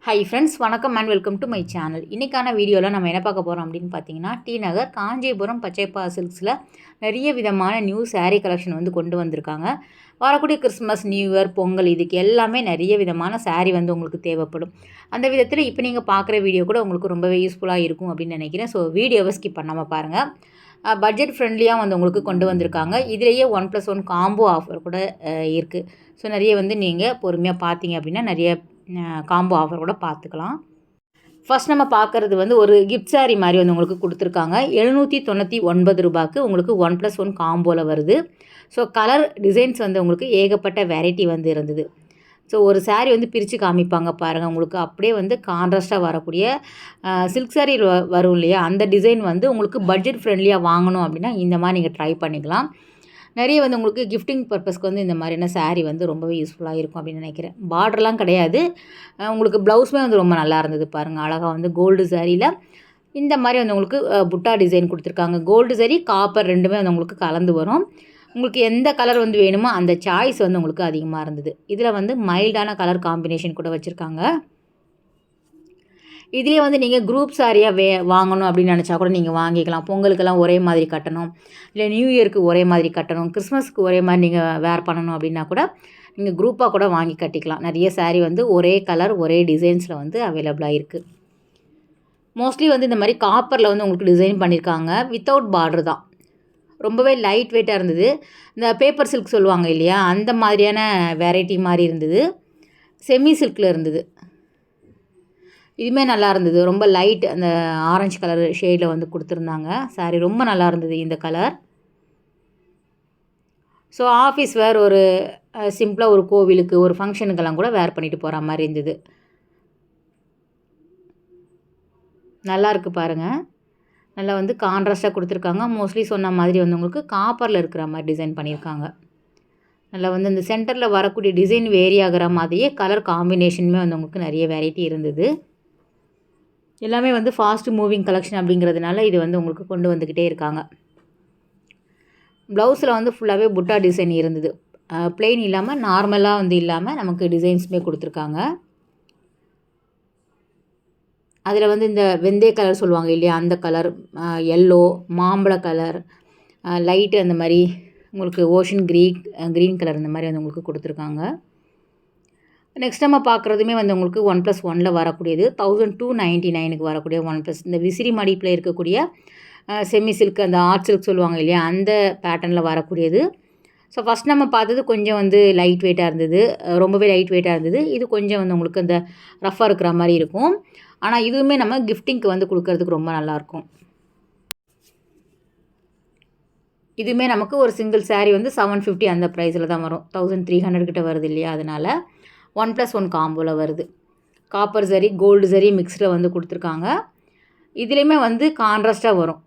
Hi friends, வணக்கம் and welcome to my channel. இன்றைக்கான வீடியோவில் நம்ம என்ன பார்க்க போகிறோம் அப்படின்னு பார்த்தீங்கன்னா, டி நகர் காஞ்சிபுரம் பச்சைப்பா சில்க்ஸில் நிறைய விதமான நியூ saree கலெக்ஷன் வந்து கொண்டு வந்திருக்காங்க. வரக்கூடிய கிறிஸ்மஸ், நியூ இயர், பொங்கல் இதுக்கு எல்லாமே நிறைய விதமான saree வந்து உங்களுக்கு தேவைப்படும். அந்த விதத்தில் இப்போ நீங்கள் பார்க்குற வீடியோ கூட உங்களுக்கு ரொம்பவே யூஸ்ஃபுல்லாக இருக்கும் அப்படின்னு நினைக்கிறேன். ஸோ வீடியோவை ஸ்கிப் பண்ணாமல் பாருங்கள். பட்ஜெட் ஃப்ரெண்ட்லியாக வந்து உங்களுக்கு கொண்டு வந்திருக்காங்க. இதிலேயே 1+1 காம்போ ஆஃபர் கூட இருக்குது. ஸோ நிறைய வந்து நீங்கள் பொறுமையாக பார்த்தீங்க அப்படின்னா நிறைய காம்போ ஆஃபர் கூட பார்த்துக்கலாம். ஃபஸ்ட் நம்ம பார்க்குறது வந்து ஒரு கிஃப்ட் saree மாதிரி வந்து உங்களுக்கு கொடுத்துருக்காங்க. 799 ரூபாய்க்கு உங்களுக்கு 1+1 காம்போவில் வருது. ஸோ கலர் டிசைன்ஸ் வந்து உங்களுக்கு ஏகப்பட்ட வெரைட்டி வந்து இருந்தது. ஸோ ஒரு saree வந்து பிரித்து காமிப்பாங்க பாருங்கள். உங்களுக்கு அப்படியே வந்து கான்ட்ராஸ்ட்டாக வரக்கூடிய சில்க் saree வரும் இல்லையா, அந்த டிசைன் வந்து உங்களுக்கு பட்ஜெட் ஃப்ரெண்ட்லியாக வாங்கணும் அப்படின்னா இந்த மாதிரி நீங்கள் ட்ரை பண்ணிக்கலாம். நிறைய வந்து உங்களுக்கு கிஃப்டிங் பர்பஸ்க்கு வந்து இந்த மாதிரியான saree வந்து ரொம்பவே யூஸ்ஃபுல்லாக இருக்கும் அப்படின்னு நினைக்கிறேன். பார்டர்லாம் கிடையாது, உங்களுக்கு ப்ளவுஸுமே வந்து ரொம்ப நல்லா இருந்தது பாருங்கள். அழகாக வந்து கோல்டு சாரியில் இந்த மாதிரி வந்து உங்களுக்கு புட்டா டிசைன் கொடுத்துருக்காங்க. கோல்டு சரி காப்பர் ரெண்டுமே வந்து உங்களுக்கு கலந்து வரும். உங்களுக்கு எந்த கலர் வந்து வேணுமோ அந்த சாய்ஸ் வந்து உங்களுக்கு அதிகமாக இருந்தது. இதில் வந்து மைல்டான கலர் காம்பினேஷன் கூட வச்சுருக்காங்க. இதுலேயே வந்து நீங்கள் குரூப் சாரியாக வாங்கணும் அப்படின்னு நினச்சா கூட நீங்கள் வாங்கிக்கலாம். பொங்கலுக்கெல்லாம் ஒரே மாதிரி கட்டணும், இல்லை நியூ இயருக்கு ஒரே மாதிரி கட்டணும், கிறிஸ்மஸ்க்கு ஒரே மாதிரி நீங்கள் வேர் பண்ணணும் அப்படின்னா கூட நீங்கள் குரூப்பாக கூட வாங்கி கட்டிக்கலாம். நிறைய saree வந்து ஒரே கலர் ஒரே டிசைன்ஸில் வந்து அவைலபிளாக இருக்குது. மோஸ்ட்லி வந்து இந்த மாதிரி காப்பரில் வந்து உங்களுக்கு டிசைன் பண்ணியிருக்காங்க. வித்தவுட் பார்டர் தான். ரொம்பவே லைட் வெயிட்டாக இருந்தது. இந்த பேப்பர் சில்க் சொல்லுவாங்க இல்லையா, அந்த மாதிரியான வெரைட்டி மாதிரி இருந்தது. செமி சில்கில் இருந்தது. இதுவுமே நல்லா இருந்தது. ரொம்ப லைட் அந்த ஆரஞ்சு கலர் ஷேடில் வந்து கொடுத்துருந்தாங்க. saree ரொம்ப நல்லா இருந்தது இந்த கலர். ஸோ ஆஃபீஸ் வேர் ஒரு சிம்பிளாக ஒரு கோவிலுக்கு ஒரு ஃபங்க்ஷனுக்கெல்லாம் கூட வேர் பண்ணிட்டு போகிற மாதிரி இருந்தது. நல்லா இருக்குது பாருங்கள். நல்லா வந்து கான்ட்ராஸ்ட்டாக கொடுத்துருக்காங்க. மோஸ்ட்லி சொன்ன மாதிரி வந்து உங்களுக்கு காப்பரில் இருக்கிற மாதிரி டிசைன் பண்ணியிருக்காங்க. நல்லா வந்து இந்த சென்டரில் வரக்கூடிய டிசைன் வேரி ஆகிற மாதிரியே கலர் காம்பினேஷனுமே வந்து உங்களுக்கு நிறைய வெரைட்டி இருந்தது. எல்லாமே வந்து ஃபாஸ்ட் மூவிங் கலெக்ஷன் அப்படிங்கிறதுனால இது வந்து உங்களுக்கு கொண்டு வந்துக்கிட்டே இருக்காங்க. ப்ளவுஸில் வந்து ஃபுல்லாகவே புட்டா டிசைன் இருந்தது. பிளெயின் இல்லாமல் நார்மலாக வந்து இல்லாமல் நமக்கு டிசைன்ஸுமே கொடுத்துருக்காங்க. அதில் வந்து இந்த வெந்தய கலர் சொல்லுவாங்க இல்லையா, அந்த கலர், எல்லோ, மாம்பழ கலர், லைட்டு அந்த மாதிரி உங்களுக்கு ஓஷன் க்ரீன் கலர் இந்த மாதிரி வந்து உங்களுக்கு கொடுத்துருக்காங்க. நெக்ஸ்ட் நம்ம பார்க்குறதுமே வந்து உங்களுக்கு 1+1 வரக்கூடியது 1299க்கு வரக்கூடிய 1+, இந்த விசிறி மடிப்பில் இருக்கக்கூடிய செமி சில்க் அந்த ஆர்ட் சில்க் சொல்லுவாங்க இல்லையா, அந்த பேட்டர்னில் வரக்கூடியது. ஸோ ஃபஸ்ட் நம்ம பார்த்தது கொஞ்சம் வந்து லைட் வெயிட்டாக இருந்தது, ரொம்பவே லைட் வெயிட்டாக இருந்தது. இது கொஞ்சம் வந்து உங்களுக்கு அந்த ரஃப்பாக இருக்கிற மாதிரி இருக்கும். ஆனால் இதுவுமே நம்ம கிஃப்டிங்க்கு வந்து கொடுக்கறதுக்கு ரொம்ப நல்லாயிருக்கும். இதுவுமே நமக்கு ஒரு சிங்கிள் saree வந்து 750 அந்த ப்ரைஸில் தான் வரும். 1300 கிட்ட வருது இல்லையா, அதனால் 1+1 காம்போவில் வருது. காப்பர் சரி கோல்டு சரி மிக்ஸில் வந்து கொடுத்துருக்காங்க. இதுலேயுமே வந்து கான்ட்ராஸ்ட்டாக வரும்.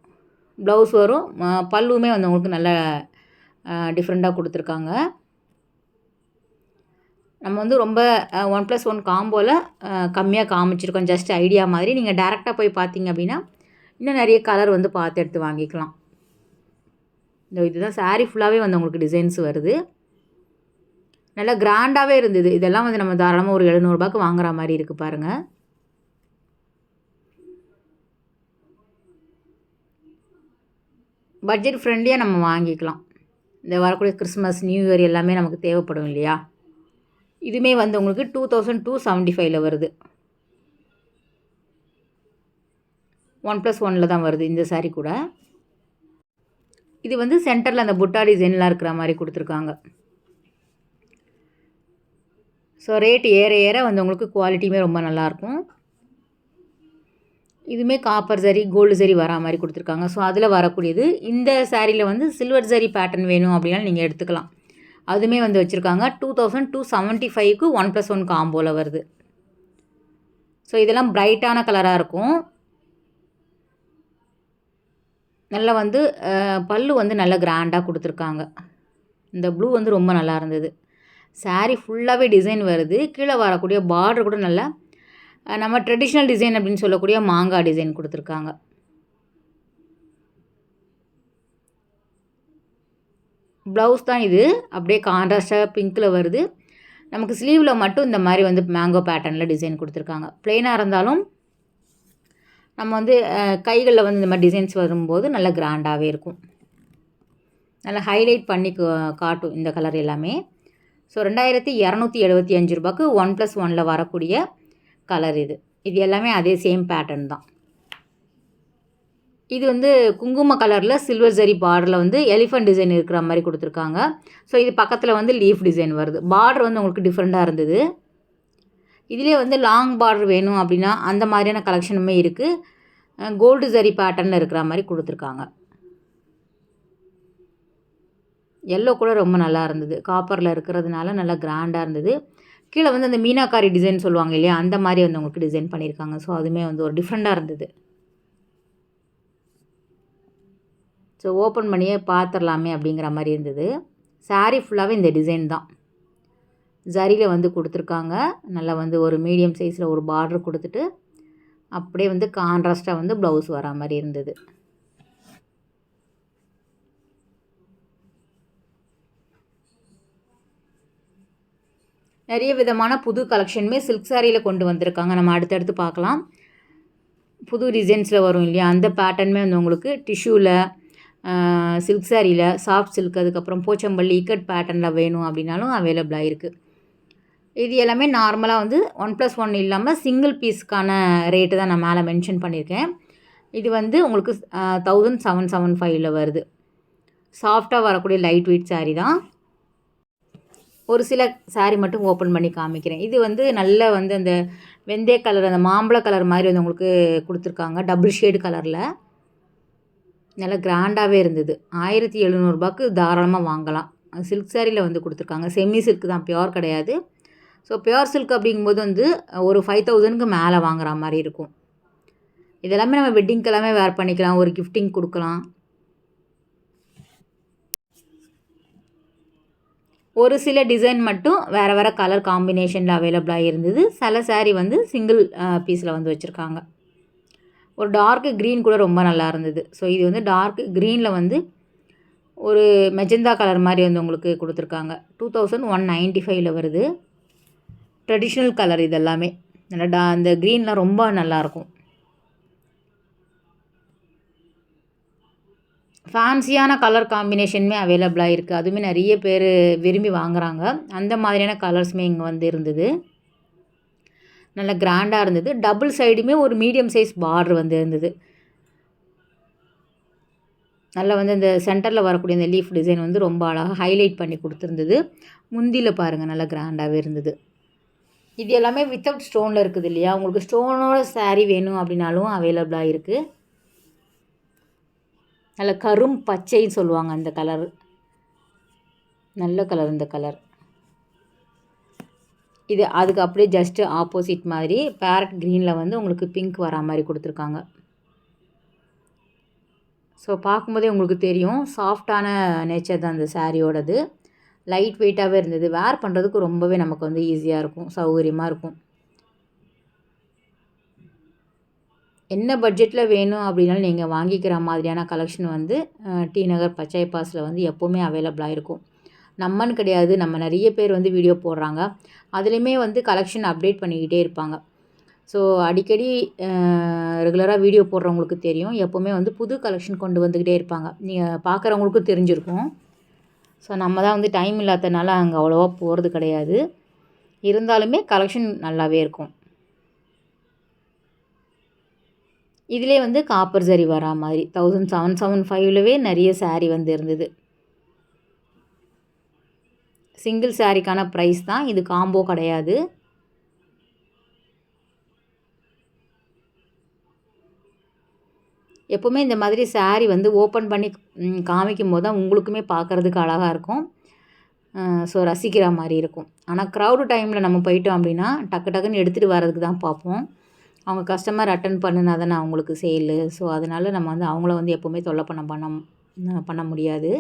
ப்ளவுஸ் வரும், பல்லுமே வந்து உங்களுக்கு நல்ல டிஃப்ரெண்ட்டாக கொடுத்துருக்காங்க. நம்ம வந்து ரொம்ப 1+1 காம்போவில் கம்மியாக காமிச்சிருக்கோம், ஜஸ்ட் ஐடியா மாதிரி. நீங்கள் டேரெக்டாக போய் பார்த்தீங்க அப்படின்னா இன்னும் நிறைய கலர் வந்து பார்த்து எடுத்து வாங்கிக்கலாம். இதுதான் saree ஃபுல்லாகவே வந்து உங்களுக்கு டிசைன்ஸ் வருது. நல்லா கிராண்டாகவே இருந்தது. இதெல்லாம் வந்து நம்ம தாராளமாக ஒரு 700 ரூபாய்க்கு வாங்குற மாதிரி இருக்குது பாருங்கள். பட்ஜெட் ஃப்ரெண்ட்லியாக நம்ம வாங்கிக்கலாம். இந்த வரக்கூடிய கிறிஸ்மஸ், நியூ இயர் எல்லாமே நமக்கு தேவைப்படும் இல்லையா. இதுவுமே வந்து உங்களுக்கு 2275 வருது. 1+1 தான் வருது இந்த saree கூட. இது வந்து சென்டரில் அந்த புட்டா டிசைன்லாம் இருக்கிற மாதிரி கொடுத்துருக்காங்க. ஸோ ரேட் ஏற ஏற வந்து உங்களுக்கு குவாலிட்டியுமே ரொம்ப நல்லாயிருக்கும். இதுவுமே காப்பர் சரி கோல்டு சரி வரா மாதிரி கொடுத்துருக்காங்க. ஸோ அதில் வரக்கூடியது. இந்த சாரியில் வந்து சில்வர் சரி பேட்டர்ன் வேணும் அப்படின்னாலும் நீங்கள் எடுத்துக்கலாம். அதுவுமே வந்து வச்சுருக்காங்க. 2275க்கு 1+1 காம்போவில் வருது. ஸோ இதெல்லாம் பிரைட்டான கலராக இருக்கும். நல்லா வந்து பல்லு வந்து நல்லா கிராண்டாக கொடுத்துருக்காங்க. இந்த ப்ளூ வந்து ரொம்ப நல்லா இருந்தது. saree ஃபுல்லாகவே டிசைன் வருது. கீழே வரக்கூடிய பார்டர் கூட நல்லா நம்ம ட்ரெடிஷ்னல் டிசைன் அப்படின்னு சொல்லக்கூடிய மாங்காய் டிசைன் கொடுத்துருக்காங்க. ப்ளவுஸ் தான் இது அப்படியே கான்ட்ராஸ்ட்டாக பிங்க்கில் வருது. நமக்கு ஸ்லீவில் மட்டும் இந்த மாதிரி வந்து மேங்கோ பேட்டர்னில் டிசைன் கொடுத்துருக்காங்க. ப்ளெயினாக இருந்தாலும் நம்ம வந்து கைகளில் வந்து இந்த மாதிரி டிசைன்ஸ் வரும்போது நல்லா கிராண்டாகவே இருக்கும். நல்லா ஹைலைட் பண்ணி காட்டும் இந்த கலர் எல்லாமே. ஸோ 2275 ரூபாய்க்கு 1+1 வரக்கூடிய கலர் இது. இது எல்லாமே அதே சேம் பேட்டர்ன் தான். இது வந்து குங்கும கலரில் சில்வர் ஜரி பார்டரில் வந்து எலிஃபண்ட் டிசைன் இருக்கிற மாதிரி கொடுத்துருக்காங்க. ஸோ இது பக்கத்தில் வந்து லீஃப் டிசைன் வருது. பார்டர் வந்து உங்களுக்கு டிஃப்ரெண்ட்டாக இருந்தது. இதிலே வந்து லாங் பார்டர் வேணும் அப்படின்னா அந்த மாதிரியான கலெக்ஷனுமே இருக்குது. கோல்டு ஜரி பேட்டர்னில் இருக்கிற மாதிரி கொடுத்துருக்காங்க. எல்லோ கூட ரொம்ப நல்லா இருந்தது. காப்பரில் இருக்கிறதுனால நல்லா கிராண்டாக இருந்தது. கீழே வந்து அந்த மீனாக்காரி டிசைன் சொல்லுவாங்க இல்லையா, அந்த மாதிரி வந்து உங்களுக்கு டிசைன் பண்ணியிருக்காங்க. ஸோ அதுவுமே வந்து ஒரு டிஃப்ரெண்ட்டாக இருந்தது. ஸோ ஓப்பன் பண்ணியே பார்த்துடலாமே அப்படிங்கிற மாதிரி இருந்தது. சாரீ ஃபுல்லாகவே இந்த டிசைன் தான். ஜரியில் வந்து கொடுத்துருக்காங்க. நல்லா வந்து ஒரு மீடியம் சைஸில் ஒரு பார்டர் கொடுத்துட்டு அப்படியே வந்து கான்ட்ராஸ்ட்டாக வந்து ப்ளவுஸ் வரா மாதிரி இருந்தது. நிறைய விதமான புது கலெக்ஷனுமே சில்க் சாரியில் கொண்டு வந்திருக்காங்க. நம்ம அடுத்தடுத்து பார்க்கலாம். புது டிசைன்ஸில் வரும் இல்லையா, அந்த பேட்டர்னுமே வந்து உங்களுக்கு டிஷ்யூவில், சில்க் சாரியில், சாஃப்ட் சில்க், அதுக்கப்புறம் போச்சம்பள்ளி இக்கட் பேட்டர்னில் வேணும் அப்படின்னாலும் அவைலபிளாக இருக்குது. இது எல்லாமே நார்மலாக வந்து 1+1 இல்லாமல் சிங்கிள் பீஸுக்கான ரேட்டு தான் நான் மேலே மென்ஷன் பண்ணியிருக்கேன். இது வந்து உங்களுக்கு 1775 வருது. சாஃப்டாக வரக்கூடிய லைட் வெயிட் சாரீ தான். ஒரு சில சாரீ மட்டும் ஓப்பன் பண்ணி காமிக்கிறேன். இது வந்து நல்ல வந்து அந்த வெந்தய கலர், அந்த மாம்பழ கலர் மாதிரி வந்து உங்களுக்கு கொடுத்துருக்காங்க. டபுள் ஷேடு கலரில் நல்லா கிராண்டாகவே இருந்தது. 1700 ரூபாய்க்கு தாராளமாக வாங்கலாம். சில்க் சாரியில் வந்து கொடுத்துருக்காங்க. செமி சில்க் தான், பியோர் கிடையாது. ஸோ பியோர் சில்க் அப்படிங்கும்போது வந்து ஒரு 5000க்கு மேலே வாங்குற மாதிரி இருக்கும். இதெல்லாமே நம்ம வெட்டிங்க்கு எல்லாமே வேர் பண்ணிக்கலாம், ஒரு கிஃப்டிங் கொடுக்கலாம். ஒரு சில டிசைன் மட்டும் வேறு வேறு கலர் காம்பினேஷனில் அவைலபிளாக இருந்தது. சில சாரீ வந்து சிங்கிள் பீஸில் வந்து வச்சுருக்காங்க. ஒரு டார்க்கு க்ரீன் கூட ரொம்ப நல்லா இருந்தது. ஸோ இது வந்து டார்க்கு க்ரீனில் வந்து ஒரு மெஜந்தா கலர் மாதிரி வந்து உங்களுக்கு கொடுத்துருக்காங்க. 2195 வருது. ட்ரெடிஷ்னல் கலர் இதெல்லாமே. நல்லா அந்த க்ரீன்லாம் ரொம்ப நல்லாயிருக்கும். ஃபேன்சியான கலர் காம்பினேஷனுமே அவைலபிளாக இருக்குது. அதுவுமே நிறைய பேர் விரும்பி வாங்குகிறாங்க. அந்த மாதிரியான கலர்ஸுமே இங்கே வந்து இருந்தது. நல்ல கிராண்டாக இருந்தது. டபுள் சைடுமே ஒரு மீடியம் சைஸ் பார்டர் வந்து இருந்தது. நல்லா வந்து இந்த சென்டரில் வரக்கூடிய இந்த லீஃப் டிசைன் வந்து ரொம்ப அழகாக ஹைலைட் பண்ணி கொடுத்துருந்தது. முந்தியில் பாருங்கள் நல்லா கிராண்டாகவே இருந்தது. இது எல்லாமே வித்தவுட் ஸ்டோனில் இருக்குது இல்லையா, உங்களுக்கு ஸ்டோனோட சாரீ வேணும் அப்படின்னாலும் அவைலபிளாக இருக்குது. நல்ல கரும் பச்சைன்னு சொல்லுவாங்க அந்த கலர். நல்ல கலர் இந்த கலர். இது அதுக்கு அப்படியே ஜஸ்ட்டு ஆப்போசிட் மாதிரி பேரட் க்ரீனில் வந்து உங்களுக்கு பிங்க் வரா மாதிரி கொடுத்துருக்காங்க. ஸோ பார்க்கும்போதே உங்களுக்கு தெரியும் சாஃப்டான நேச்சர் தான் அந்த சாரியோடது. லைட் வெயிட்டாகவே இருந்தது. வேர் பண்ணுறதுக்கு ரொம்பவே நமக்கு வந்து ஈஸியாக இருக்கும், சௌகரியமாக இருக்கும். என்ன பட்ஜெட்டில் வேணும் அப்படின்னாலும் நீங்கள் வாங்கிக்கிற மாதிரியான கலெக்ஷன் வந்து டி நகர் பச்சை பாஸில் வந்து எப்போவுமே அவைலபிளாக இருக்கும். நம்மன்னு கிடையாது, நம்ம நிறைய பேர் வந்து வீடியோ போடுறாங்க. அதுலேயுமே வந்து கலெக்ஷன் அப்டேட் பண்ணிக்கிட்டே இருப்பாங்க. ஸோ அடிக்கடி ரெகுலராக வீடியோ போடுறவங்களுக்கு தெரியும், எப்போவுமே வந்து புது கலெக்ஷன் கொண்டு வந்துக்கிட்டே இருப்பாங்க. நீங்கள் பார்க்குறவங்களுக்கும் தெரிஞ்சிருக்கும். ஸோ நம்ம தான் வந்து டைம் இல்லாததுனால அங்கே அவ்வளோவா போகிறது கிடையாது. இருந்தாலுமே கலெக்ஷன் நல்லாவே இருக்கும். இதிலே வந்து காப்பர் ஜரி வரா மாதிரி 1775லவே நிறைய சாரீ வந்து இருந்தது. சிங்கிள் சாரீக்கான ப்ரைஸ் தான் இது, காம்போ கிடையாது. எப்போவுமே இந்த மாதிரி சாரீ வந்து ஓப்பன் பண்ணி காமிக்கும் போது தான் உங்களுக்குமே பார்க்குறதுக்கு அழகாக இருக்கும். ஸோ ரசிக்கிற மாதிரி இருக்கும். ஆனால் க்ரௌடு டைமில் நம்ம போயிட்டோம் அப்படின்னா டக்கு டக்குன்னு எடுத்துகிட்டு வர்றதுக்கு தான் பார்ப்போம். அவங்க கஸ்டமர் அட்டன் பண்ணுனா தானே அவங்களுக்கு சேலு. ஸோ அதனால் நம்ம வந்து அவங்கள வந்து எப்போவுமே தொல்லை பண்ண முடியாது.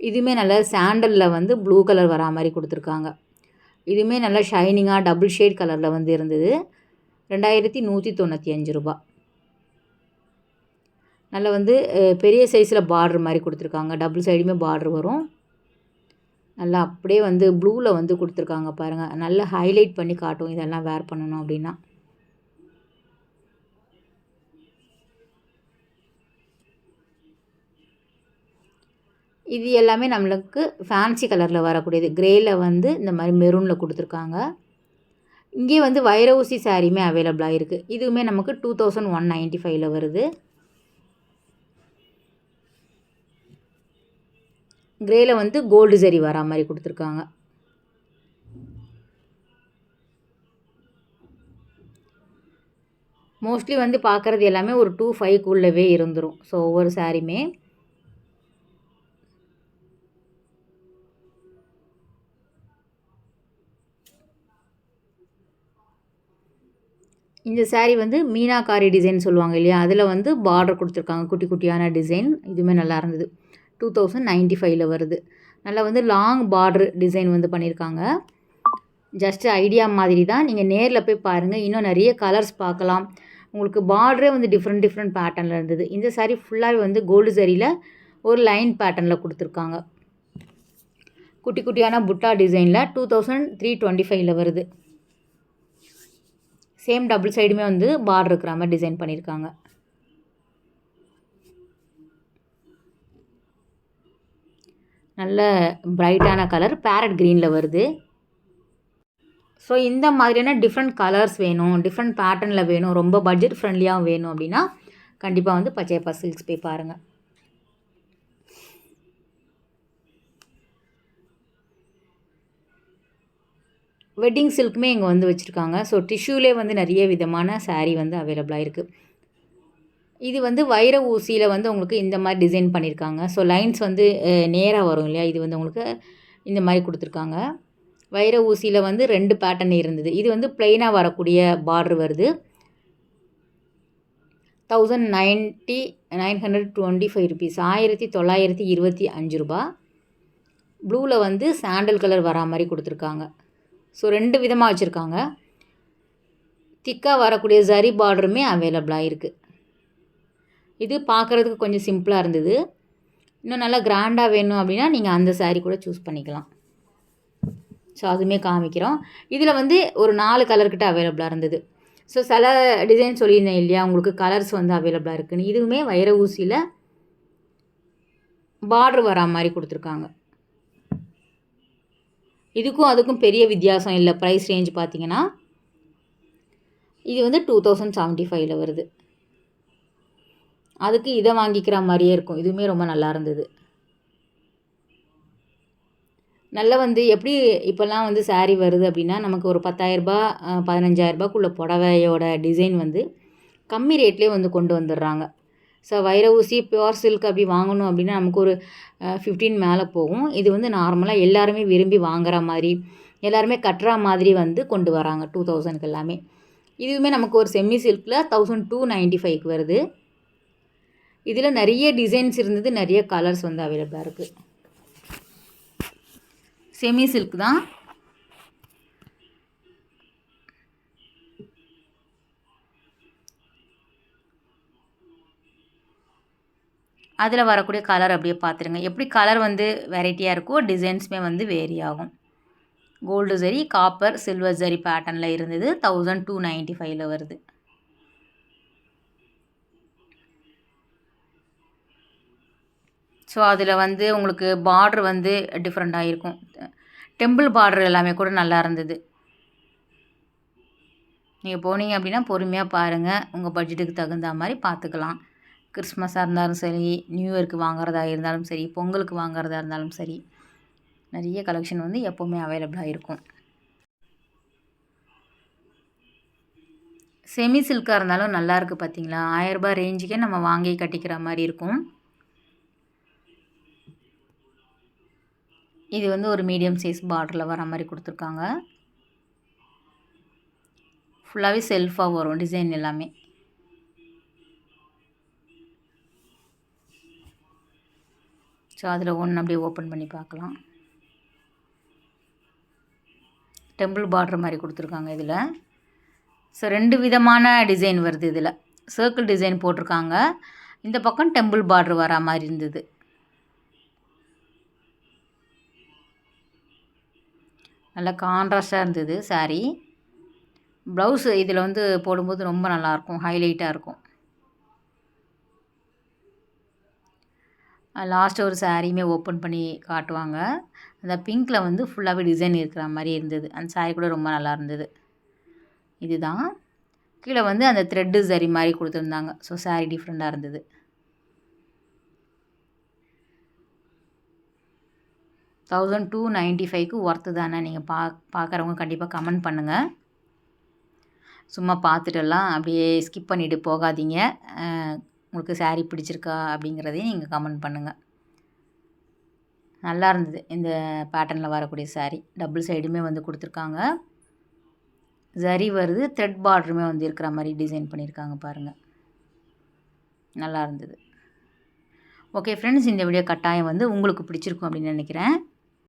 இதுவுமே நல்லா சாண்டலில் வந்து ப்ளூ கலர் வரா மாதிரி கொடுத்துருக்காங்க. இதுவுமே நல்லா ஷைனிங்காக டபுள் ஷேட் கலரில் வந்து இருந்தது. 2195 ரூபா. நல்லா வந்து பெரிய சைஸில் பார்டர் மாதிரி கொடுத்துருக்காங்க. டபுள் சைடுமே பார்டர் வரும். நல்லா அப்படியே வந்து ப்ளூவில் வந்து கொடுத்துருக்காங்க பாருங்கள். நல்லா ஹைலைட் பண்ணி காட்டும் இதெல்லாம் வேர் பண்ணணும் அப்படின்னா. இது எல்லாமே நம்மளுக்கு ஃபேன்சி கலரில் வரக்கூடியது. கிரேயில் வந்து இந்த மாதிரி மெரூனில் கொடுத்துருக்காங்க. இங்கே வந்து வைர ஊசி சாரியுமே அவைலபிளாக இருக்குது. இதுவுமே நமக்கு 2195 வருது. கிரேயில் வந்து கோல்டு ஜரி வரா மாதிரி கொடுத்துருக்காங்க. மோஸ்ட்லி வந்து பார்க்குறது எல்லாமே ஒரு 2500 இருந்துரும். ஸோ ஒவ்வொரு சாரியுமே இந்த சாரீ வந்து மீனாகாரி டிசைன் சொல்லுவாங்க இல்லையா, அதில் வந்து பார்டர் கொடுத்துருக்காங்க, குட்டி குட்டியான டிசைன். இதுவுமே நல்லா இருந்தது. 2095 வருது. நல்லா வந்து லாங் பார்டர் டிசைன் வந்து பண்ணியிருக்காங்க. ஜஸ்ட்டு ஐடியா மாதிரி தான், நீங்கள் நேரில் போய் பாருங்கள். இன்னும் நிறைய கலர்ஸ் பார்க்கலாம். உங்களுக்கு பார்டரே வந்து டிஃப்ரெண்ட் பேட்டர்னில் இருந்தது. இந்த சாரீ ஃபுல்லாகவே வந்து கோல்டு சரியில் ஒரு லைன் பேட்டர்னில் கொடுத்துருக்காங்க. குட்டி குட்டியான புட்டா டிசைனில் 2325 வருது. சேம் டபுள் சைடுமே வந்து பார்டர் இருக்கிற மாதிரி டிசைன் பண்ணியிருக்காங்க. நல்ல பிரைட்டான கலர் பேரட் க்ரீனில் வருது. ஸோ இந்த மாதிரியான டிஃப்ரெண்ட் கலர்ஸ் வேணும், டிஃப்ரெண்ட் பேட்டர்னில் வேணும், ரொம்ப பட்ஜெட் ஃப்ரெண்ட்லியாக வேணும் அப்படின்னா கண்டிப்பாக வந்து பச்சையப்பா சில்க்ஸ் போய் பாருங்கள். வெட்டிங் சில்க்குமே இங்கே வந்து வச்சுருக்காங்க. ஸோ டிஷ்யூலே வந்து நிறைய விதமான சாரீ வந்து அவைலபிளாக இருக்குது. இது வந்து வைர ஊசியில் வந்து உங்களுக்கு இந்த மாதிரி டிசைன் பண்ணியிருக்காங்க. ஸோ லைன்ஸ் வந்து நேராக வரும் இல்லையா, இது வந்து உங்களுக்கு இந்த மாதிரி கொடுத்துருக்காங்க. வைர ஊசியில் வந்து 2 பேட்டர்ன் இருந்தது. இது வந்து ப்ளைனாக வரக்கூடிய பார்டர் வருது. 1925 ருபீஸ், 1925 ரூபா. ப்ளூவில் வந்து சாண்டல் கலர் வரா மாதிரி கொடுத்துருக்காங்க. ஸோ 2 விதமாக வச்சுருக்காங்க. திக்காக வரக்கூடிய ஜரி பார்டருமே அவைலபிளாக இருக்குது. இது பார்க்குறதுக்கு கொஞ்சம் சிம்பிளாக இருந்தது. இன்னும் நல்லா கிராண்டாக வேணும் அப்படின்னா நீங்கள் அந்த சாரீ கூட சூஸ் பண்ணிக்கலாம். ஸோ அதுவுமே காமிக்கிறோம். இதில் வந்து ஒரு 4 கலர்கிட்ட அவைலபிளாக இருந்தது. ஸோ சில டிசைன் சொல்லியிருந்தேன் இல்லையா, உங்களுக்கு கலர்ஸ் வந்து அவைலபிளாக இருக்குதுன்னு. இதுவுமே வைர ஊசியில் பார்டர் வரா மாதிரி கொடுத்துருக்காங்க. இதுக்கும் அதுக்கும் பெரிய வித்தியாசம் இல்லை. ப்ரைஸ் ரேஞ்ச் பார்த்தீங்கன்னா இது வந்து 2075 வருது. அதுக்கு இதை வாங்கிக்கிற மாதிரியே இருக்கும். இதுவுமே ரொம்ப நல்லா இருந்தது. நல்லா வந்து எப்படி இப்போல்லாம் வந்து சாரீ வருது அப்படின்னா, நமக்கு ஒரு 10,000 15,000 புடவையோட டிசைன் வந்து கம்மி ரேட்லேயே வந்து கொண்டு வந்துடுறாங்க. ஸோ வைர ஊசி பியூர் சில்க் அப்படி வாங்கணும் அப்படின்னா நமக்கு ஒரு 15 மேலே போகும். இது வந்து நார்மலாக எல்லாருமே விரும்பி வாங்குற மாதிரி, எல்லாருமே கட்டுற மாதிரி வந்து கொண்டு வராங்க 2000க்கு எல்லாமே. இதுவுமே நமக்கு ஒரு செமி சில்கில் 1295 வருது. இதில் நிறைய டிசைன்ஸ் இருந்தது, நிறைய கலர்ஸ் வந்து அவைலபிளாக இருக்குது. செமி சில்க் தான். அதில் வரக்கூடிய கலர் அப்படியே பார்த்துருங்க. எப்படி கலர் வந்து வெரைட்டியாக இருக்கோ டிசைன்ஸுமே வந்து வேரி ஆகும். Gold zari, copper, silver zari பேட்டர்னில் இருந்தது. 1295 வருது. ஸோ அதில் வந்து உங்களுக்கு பார்டர் வந்து டிஃப்ரெண்ட்டாக இருக்கும். டெம்பிள் பார்டர் எல்லாமே கூட நல்லா இருந்தது. நீங்கள் போனீங்க அப்படின்னா பொறுமையாக பாருங்கள். உங்கள் பட்ஜெட்டுக்கு தகுந்த மாதிரி பார்த்துக்கலாம். கிறிஸ்மஸாக இருந்தாலும் சரி, நியூ இயருக்கு வாங்குறதா இருந்தாலும் சரி, பொங்கலுக்கு வாங்குறதா இருந்தாலும் சரி, நிறைய கலெக்ஷன் வந்து எப்போவுமே அவைலபிளாக இருக்கும். செமி சில்காக இருந்தாலும் நல்லாயிருக்கு பார்த்தீங்களா. 1000 ரூபாய் ரேஞ்சுக்கே நம்ம வாங்கி கட்டிக்கிற மாதிரி இருக்கும். இது வந்து ஒரு மீடியம் சைஸ் பார்டரில் வர மாதிரி கொடுத்துருக்காங்க. ஃபுல்லாகவே செல்ஃபாக வரும் டிசைன் எல்லாமே. ஸோ அதில் ஒன்று அப்படியே ஓப்பன் பண்ணி பார்க்கலாம். டெம்பிள் பார்டர் மாதிரி கொடுத்துருக்காங்க இதில். ஸோ 2 விதமான டிசைன் வருது இதில். சர்க்கிள் டிசைன் போட்டிருக்காங்க, இந்த பக்கம் டெம்பிள் பார்டர் வரா மாதிரி இருந்தது. நல்லா கான்ட்ராஸ்டாக இருந்தது சாரீ. ப்ளவுஸு இதில் வந்து போடும்போது ரொம்ப நல்லாயிருக்கும், ஹைலைட்டாக இருக்கும். லாஸ்ட்டு ஒரு சாரியுமே ஓப்பன் பண்ணி காட்டுவாங்க. அந்த பிங்க்கில் வந்து ஃபுல்லாகவே டிசைன் இருக்கிற மாதிரி இருந்தது. அந்த சாரீ கூட ரொம்ப நல்லா இருந்தது. இதுதான் கீழே வந்து அந்த த்ரெட்டு சரி மாதிரி கொடுத்துருந்தாங்க. ஸோ சாரீ டிஃப்ரெண்ட்டாக இருந்தது. $1295க்கு ஒர்த்து தானே. நீங்கள் பார்க்குறவங்க கண்டிப்பாக கமெண்ட் பண்ணுங்கள். சும்மா பார்த்துட்டெல்லாம் அப்படியே ஸ்கிப் பண்ணிவிட்டு போகாதீங்க. உங்களுக்கு சாரீ பிடிச்சிருக்கா அப்படிங்கிறதையும் நீங்கள் கமெண்ட் பண்ணுங்கள். நல்லா இருந்தது இந்த பேட்டர்னில் வரக்கூடிய சாரீ. டபுள் சைடுமே வந்து கொடுத்துருக்காங்க. ஜரி வருது, த்ரெட் பார்டருமே வந்து இருக்கிற மாதிரி டிசைன் பண்ணியிருக்காங்க பாருங்கள். நல்லா இருந்தது. ஓகே ஃப்ரெண்ட்ஸ், இந்த வீடியோ கட்டாயம் வந்து உங்களுக்கு பிடிச்சிருக்கும் அப்படின்னு நினைக்கிறேன்.